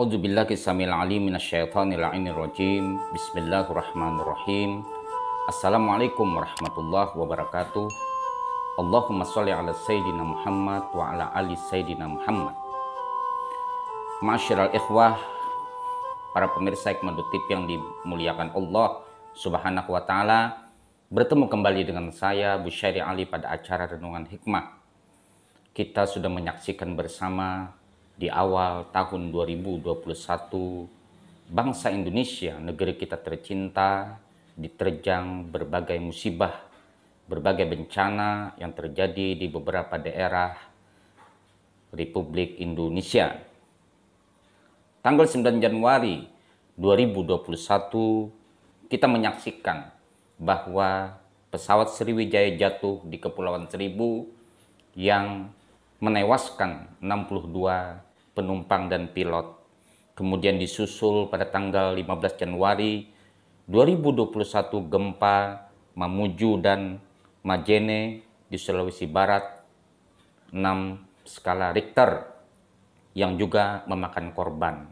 A'udzu billahi samil alim minasyaitonir rajim. Bismillahirrahmanirrahim. Assalamualaikum warahmatullahi wabarakatuh. Allahumma sholli ala sayyidina Muhammad wa ala ali sayyidina Muhammad. Ma'asyiral ikhwah, para pemirsa Hikmahdut TV yang dimuliakan Allah Subhanahu wa taala, bertemu kembali dengan saya Busyairi Ali pada acara Renungan Hikmah. Kita sudah menyaksikan bersama di awal tahun 2021, bangsa Indonesia, negeri kita tercinta, diterjang berbagai musibah, berbagai bencana yang terjadi di beberapa daerah Republik Indonesia. Tanggal 9 Januari 2021, kita menyaksikan bahwa pesawat Sriwijaya jatuh di Kepulauan Seribu yang menewaskan 62 penumpang dan pilot. Kemudian disusul pada tanggal 15 Januari 2021 gempa Mamuju dan Majene di Sulawesi Barat 6 skala Richter yang juga memakan korban.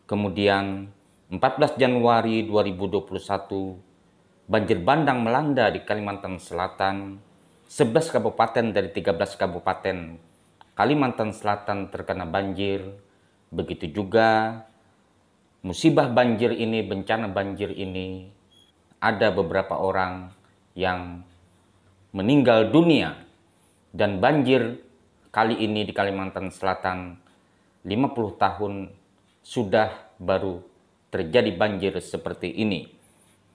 Kemudian 14 Januari 2021 banjir bandang melanda di Kalimantan Selatan. 11 kabupaten dari 13 kabupaten Kalimantan Selatan terkena banjir. Begitu juga musibah banjir ini, bencana banjir ini, ada beberapa orang yang meninggal dunia. Dan banjir kali ini di Kalimantan Selatan 50 tahun sudah baru terjadi banjir seperti ini.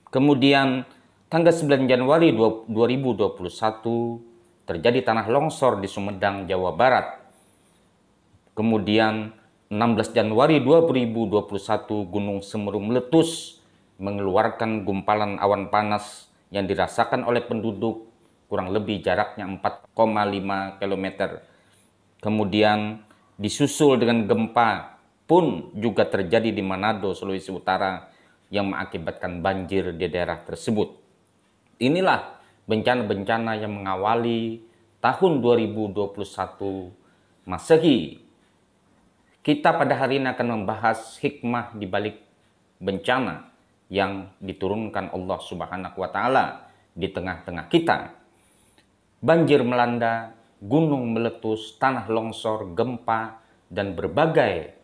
Kemudian tanggal 9 Januari 2021 terjadi tanah longsor di Sumedang, Jawa Barat. Kemudian 16 Januari 2021 Gunung Semeru meletus mengeluarkan gumpalan awan panas yang dirasakan oleh penduduk kurang lebih jaraknya 4,5 km. Kemudian disusul dengan gempa pun juga terjadi di Manado, Sulawesi Utara yang mengakibatkan banjir di daerah tersebut. Inilah bencana-bencana yang mengawali tahun 2021 Masehi. Kita pada hari ini akan membahas hikmah di balik bencana yang diturunkan Allah Subhanahu wa taala di tengah-tengah kita. Banjir melanda, gunung meletus, tanah longsor, gempa, dan berbagai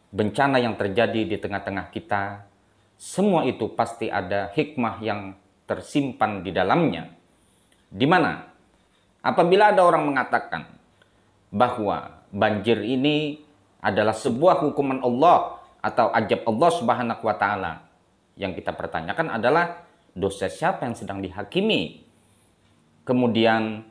bencana yang terjadi di tengah-tengah kita. Semua itu pasti ada hikmah yang tersimpan di dalamnya. Di mana apabila ada orang mengatakan bahwa banjir ini adalah sebuah hukuman Allah atau ajab Allah Subhanahu wa taala, yang kita pertanyakan adalah dosa siapa yang sedang dihakimi. Kemudian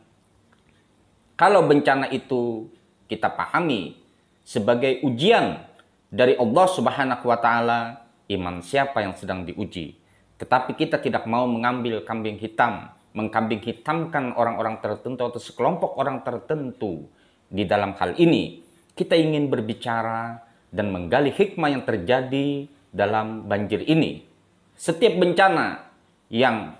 kalau bencana itu kita pahami sebagai ujian dari Allah Subhanahu wa taala, iman siapa yang sedang diuji. Tetapi kita tidak mau mengambil kambing hitam, mengkambing hitamkan orang-orang tertentu atau sekelompok orang tertentu. Di dalam hal ini, kita ingin berbicara dan menggali hikmah yang terjadi dalam banjir ini. Setiap bencana yang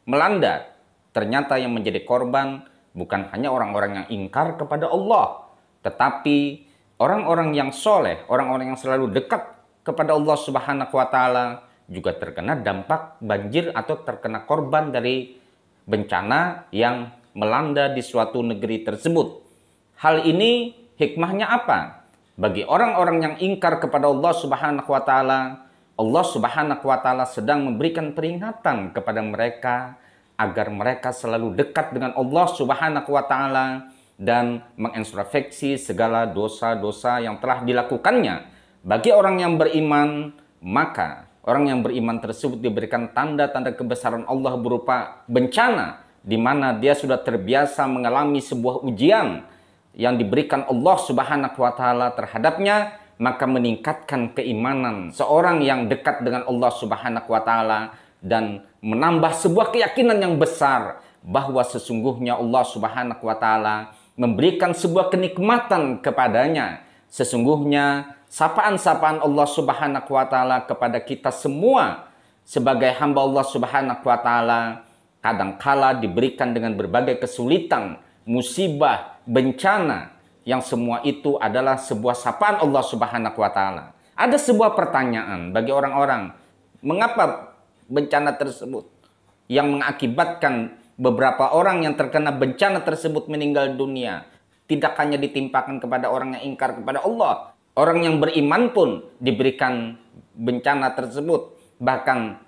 melanda, ternyata yang menjadi korban bukan hanya orang-orang yang ingkar kepada Allah, tetapi orang-orang yang soleh, orang-orang yang selalu dekat kepada Allah Subhanahu wa taala juga terkena dampak banjir atau terkena korban dari bencana yang melanda di suatu negeri tersebut. Hal ini hikmahnya apa? Bagi orang-orang yang ingkar kepada Allah Subhanahu wa taala, Allah Subhanahu wa taala sedang memberikan peringatan kepada mereka agar mereka selalu dekat dengan Allah Subhanahu wa taala dan mengintrospeksi segala dosa-dosa yang telah dilakukannya. Bagi orang yang beriman, maka orang yang beriman tersebut diberikan tanda-tanda kebesaran Allah berupa bencana, di mana dia sudah terbiasa mengalami sebuah ujian yang diberikan Allah Subhanahu wa taala terhadapnya, maka meningkatkan keimanan seorang yang dekat dengan Allah Subhanahu wa taala dan menambah sebuah keyakinan yang besar bahwa sesungguhnya Allah Subhanahu wa taala memberikan sebuah kenikmatan kepadanya. Sesungguhnya sapaan-sapaan Allah Subhanahu wa taala kepada kita semua sebagai hamba Allah Subhanahu wa taala kadangkala diberikan dengan berbagai kesulitan, musibah, bencana, yang semua itu adalah sebuah sapaan Allah Subhanahu wa taala. Ada sebuah pertanyaan bagi orang-orang, mengapa bencana tersebut yang mengakibatkan beberapa orang yang terkena bencana tersebut meninggal dunia tidak hanya ditimpakan kepada orang yang ingkar kepada Allah. Orang yang beriman pun diberikan bencana tersebut. Bahkan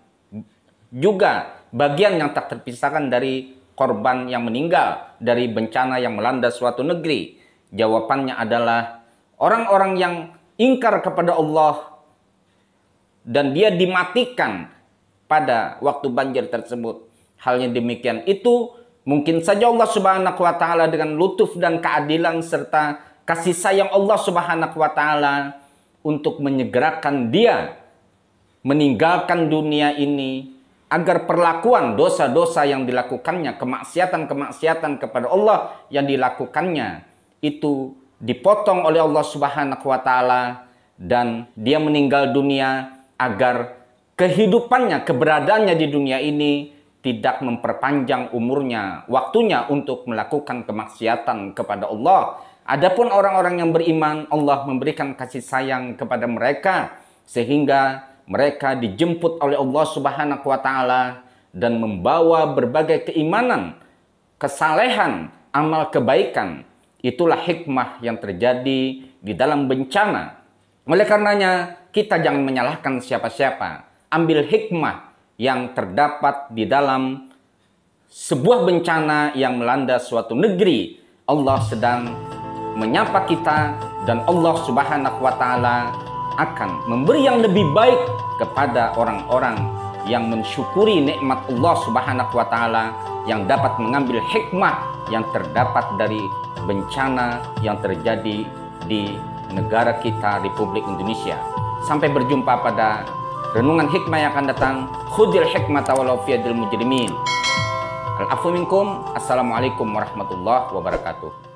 juga bagian yang tak terpisahkan dari korban yang meninggal dari bencana yang melanda suatu negeri. Jawabannya adalah orang-orang yang ingkar kepada Allah dan dia dimatikan pada waktu banjir tersebut. Halnya demikian itu mungkin saja Allah Subhanahu wa taala dengan lutuf dan keadilan serta kasih sayang Allah Subhanahu wa taala untuk menyegerakan dia meninggalkan dunia ini agar perlakuan dosa-dosa yang dilakukannya, kemaksiatan-kemaksiatan kepada Allah yang dilakukannya itu dipotong oleh Allah Subhanahu wa taala dan dia meninggal dunia agar kehidupannya, keberadaannya di dunia ini tidak memperpanjang umurnya, waktunya untuk melakukan kemaksiatan kepada Allah. Adapun orang-orang yang beriman, Allah memberikan kasih sayang kepada mereka sehingga mereka dijemput oleh Allah Subhanahu wa taala dan membawa berbagai keimanan, kesalehan, amal kebaikan. Itulah hikmah yang terjadi di dalam bencana. Oleh karenanya, kita jangan menyalahkan siapa-siapa. Ambil hikmah yang terdapat di dalam sebuah bencana yang melanda suatu negeri. Allah sedang menyapa kita dan Allah Subhanahu wa taala akan memberi yang lebih baik kepada orang-orang yang mensyukuri nikmat Allah Subhanahu wa taala, yang dapat mengambil hikmah yang terdapat dari bencana yang terjadi di negara kita, Republik Indonesia. Sampai berjumpa pada renungan hikmah yang akan datang. Khudil hikmata walau fi yadil mujrimin. Al-afu minkum. Assalamualaikum warahmatullahi wabarakatuh.